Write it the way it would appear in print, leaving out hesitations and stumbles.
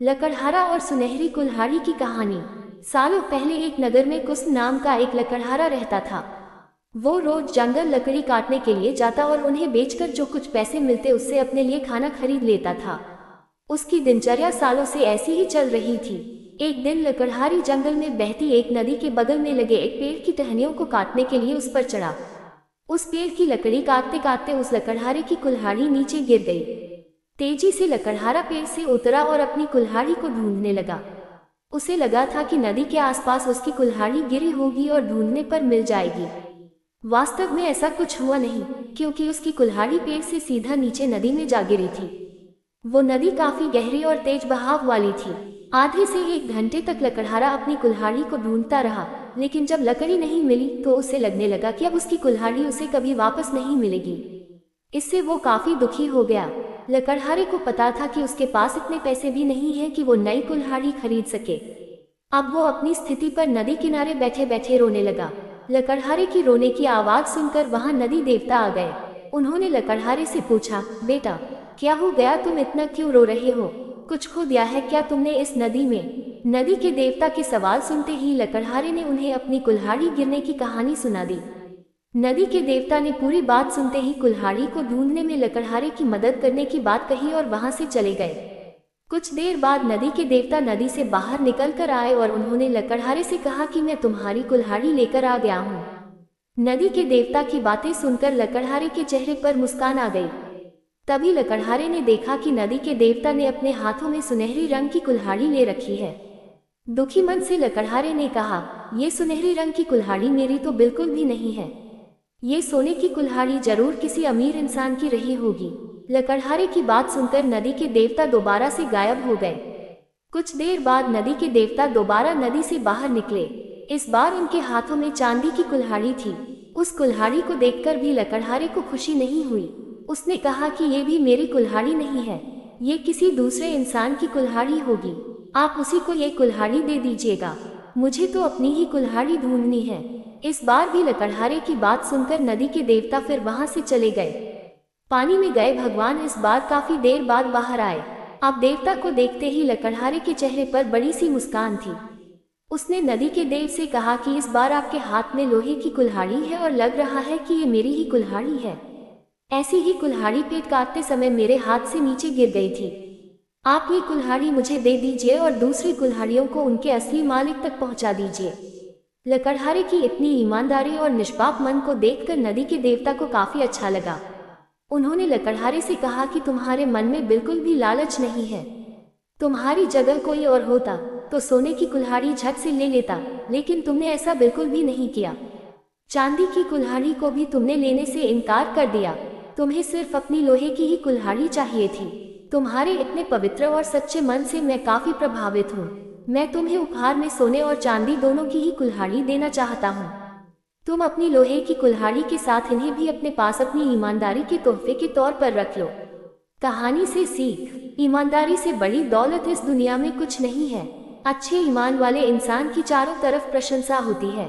लकड़हारा और सुनहरी कुल्हाड़ी की कहानी। सालों पहले एक नगर में कुसुम नाम का एक लकड़हारा रहता था। वो रोज जंगल लकड़ी काटने के लिए जाता और उन्हें बेचकर जो कुछ पैसे मिलते उससे अपने लिए खाना खरीद लेता था। उसकी दिनचर्या सालों से ऐसी ही चल रही थी। एक दिन लकड़हारी जंगल में बहती एक नदी के बगल में लगे एक पेड़ की टहनियों को काटने के लिए उस पर चढ़ा। उस पेड़ की लकड़ी काटते काटते उस लकड़हारे की कुल्हाड़ी नीचे गिर गई। तेजी से लकड़हारा पेड़ से उतरा और अपनी कुल्हाड़ी को ढूंढने लगा। उसे लगा था कि नदी के आसपास उसकी कुल्हाड़ी गिरी होगी और ढूंढने पर मिल जाएगी। वास्तव में ऐसा कुछ हुआ नहीं, क्योंकि उसकी कुल्हाड़ी पेड़ से सीधा नीचे नदी में जा गिरी थी। वो नदी काफी गहरी और तेज बहाव वाली थी। आधे से 1 घंटे तक लकड़हारा अपनी कुल्हाड़ी को ढूंढता रहा, लेकिन जब लकड़ी नहीं मिली तो उसे लगने लगा कि अब उसकी कुल्हाड़ी उसे कभी वापस नहीं मिलेगी। इससे वो काफी दुखी हो गया। लकड़हारे को पता था कि उसके पास इतने पैसे भी नहीं हैं कि वो नई कुल्हाड़ी खरीद सके। अब वो अपनी स्थिति पर नदी किनारे बैठे बैठे रोने लगा। लकड़हारे की रोने की आवाज सुनकर वहां नदी देवता आ गए। उन्होंने लकड़हारे से पूछा, बेटा क्या हो गया, तुम इतना क्यों रो रहे हो? कुछ खो दिया है क्या तुमने इस नदी में? नदी के देवता के सवाल सुनते ही लकड़हारे ने उन्हें अपनी कुल्हाड़ी गिरने की कहानी सुना दी। नदी के देवता ने पूरी बात सुनते ही कुल्हाड़ी को ढूंढने में लकड़हारे की मदद करने की बात कही और वहां से चले गए। कुछ देर बाद नदी के देवता नदी से बाहर निकल कर आए और उन्होंने लकड़हारे से कहा कि मैं तुम्हारी कुल्हाड़ी लेकर आ गया हूँ। नदी के देवता की बातें सुनकर लकड़हारे के चेहरे पर मुस्कान आ गई। तभी लकड़हारे ने देखा कि नदी के देवता ने अपने हाथों में सुनहरी रंग की कुल्हाड़ी ले रखी है। दुखी मन से लकड़हारे ने कहा, ये सुनहरी रंग की कुल्हाड़ी मेरी तो बिल्कुल भी नहीं है। ये सोने की कुल्हाड़ी जरूर किसी अमीर इंसान की रही होगी। लकड़हारे की बात सुनकर नदी के देवता दोबारा से गायब हो गए। कुछ देर बाद नदी के देवता दोबारा नदी से बाहर निकले। इस बार उनके हाथों में चांदी की कुल्हाड़ी थी। उस कुल्हाड़ी को देखकर भी लकड़हारे को खुशी नहीं हुई। उसने कहा कि ये भी मेरी कुल्हाड़ी नहीं है, ये किसी दूसरे इंसान की कुल्हाड़ी होगी। आप उसी को ये कुल्हाड़ी दे दीजिएगा, मुझे तो अपनी ही कुल्हाड़ी ढूंढनी है। इस बार भी लकड़हारे की बात सुनकर नदी के देवता फिर वहां से चले गए। पानी में गए भगवान इस बार काफी देर बाद बाहर आए। अब देवता को देखते ही लकड़हारे के चेहरे पर बड़ी सी मुस्कान थी। उसने नदी के देव से कहा कि इस बार आपके हाथ में लोहे की कुल्हाड़ी है और लग रहा है कि ये मेरी ही कुल्हाड़ी है। ऐसी ही कुल्हाड़ी पेट काटते समय मेरे हाथ से नीचे गिर गई थी। आप ये कुल्हाड़ी मुझे दे दीजिए और दूसरी कुल्हाड़ियों को उनके असली मालिक तक पहुंचा दीजिए। लकड़हारे की इतनी ईमानदारी और निष्पाप मन को देखकर नदी के देवता को काफी अच्छा लगा। उन्होंने लकड़हारे से कहा कि तुम्हारे मन में बिल्कुल भी लालच नहीं है। तुम्हारी जगह कोई और होता तो सोने की कुल्हाड़ी झट से ले लेता, लेकिन तुमने ऐसा बिल्कुल भी नहीं किया। चांदी की कुल्हाड़ी को भी तुमने लेने से इनकार कर दिया। तुम्हें सिर्फ अपनी लोहे की ही कुल्हाड़ी चाहिए थी। तुम्हारे इतने पवित्र और सच्चे मन से मैं काफी प्रभावित हूँ। मैं तुम्हें उपहार में सोने और चांदी दोनों की ही कुल्हाड़ी देना चाहता हूँ। तुम अपनी लोहे की कुल्हाड़ी के साथ इन्हें भी अपने पास अपनी ईमानदारी के तोहफे के तौर पर रख लो। कहानी से सीख, ईमानदारी से बड़ी दौलत इस दुनिया में कुछ नहीं है। अच्छे ईमान वाले इंसान की चारों तरफ प्रशंसा होती है।